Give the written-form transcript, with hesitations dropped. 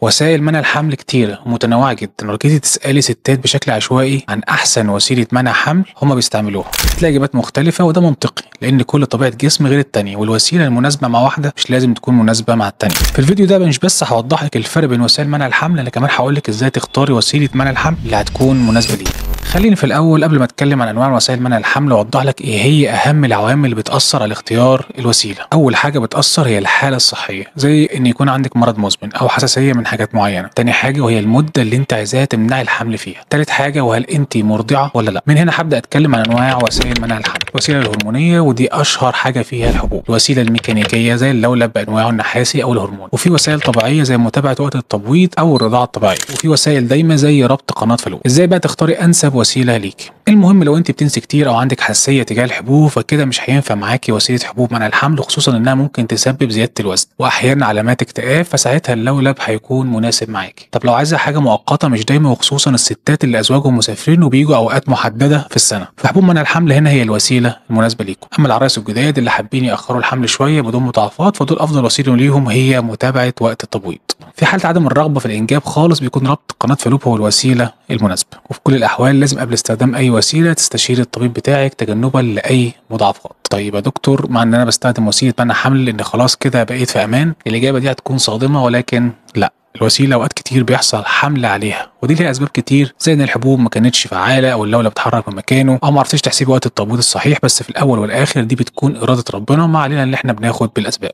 وسائل منع الحمل كتيرة ومتنوعة جدا، ولو جيتي تسألي ستات بشكل عشوائي عن أحسن وسيلة منع حمل هما بيستعملوها هتلاقي إجابات مختلفة، وده منطقي لأن كل طبيعة جسم غير التانية، والوسيلة المناسبة مع واحدة مش لازم تكون مناسبة مع التانية. في الفيديو ده مش بس هوضح لك الفرق بين وسائل منع الحمل، أنا كمان هقول لك إزاي تختاري وسيلة منع الحمل اللي هتكون مناسبة ليك. خليني في الأول قبل ما أتكلم عن أنواع وسائل منع الحمل أوضح لك إيه هي أهم العوامل اللي بتأثر على اختيار الوسيلة. أول حاجة بتأثر هي الحالة الصحية، زي إن يكون عندك مرض مزمن أو حساسية من حاجات معينة. تاني حاجة وهي المدة اللي أنت عايزاها تمنعي الحمل فيها. تالت حاجة وهل أنت مرضعة ولا لا. من هنا هبدأ أتكلم عن أنواع وسائل منع الحمل. الوسيلة الهرمونية ودي أشهر حاجة فيها الحبوب، الوسيلة الميكانيكية زي اللولب بأنواعه النحاسي أو الهرمون، وفي وسائل طبيعية زي متابعة وقت التبويض أو الرضاعة الطبيعية، وفي وسائل دايمة زي ربط قناة فالوب. إزاي بقى تختاري أنسب وسيلة ليك؟ المهم لو انت بتنسي كتير او عندك حساسيه تجاه الحبوب فكده مش هينفع معاكي وسيله حبوب منع الحمل، خصوصا انها ممكن تسبب زياده الوزن واحيانا علامات اكتئاب، فساعتها اللولب هيكون مناسب معاكي. طب لو عايزه حاجه مؤقته مش دايما، وخصوصا الستات اللي ازواجهم مسافرين وبيجوا اوقات محدده في السنه، فحبوب منع الحمل هنا هي الوسيله المناسبه ليكم. اما العرايس الجداد اللي حابين ياخروا الحمل شويه بدون مضاعفات فدول افضل وسيله ليهم هي متابعه وقت التبويض. في حاله عدم الرغبه في الانجاب خالص بيكون ربط قناه فالوب هو الوسيله المناسبه، وفي كل الاحوال لازم قبل استخدام اي وسيله تستشير الطبيب بتاعك تجنبا لاي مضاعفات. طيب يا دكتور، مع ان انا بستخدم وسيله منع حمل ان خلاص كده بقيت في امان؟ الاجابه دي هتكون صادمه، ولكن لا، الوسيله اوقات كتير بيحصل حمل عليها، ودي ليها اسباب كتير زي ان الحبوب ما كانتش فعاله او اللولب اتحرك من مكانه او ما عرفتيش تحسبي وقت التبويض الصحيح، بس في الاول والاخر دي بتكون اراده ربنا، ما علينا ان احنا بناخد بالاسباب.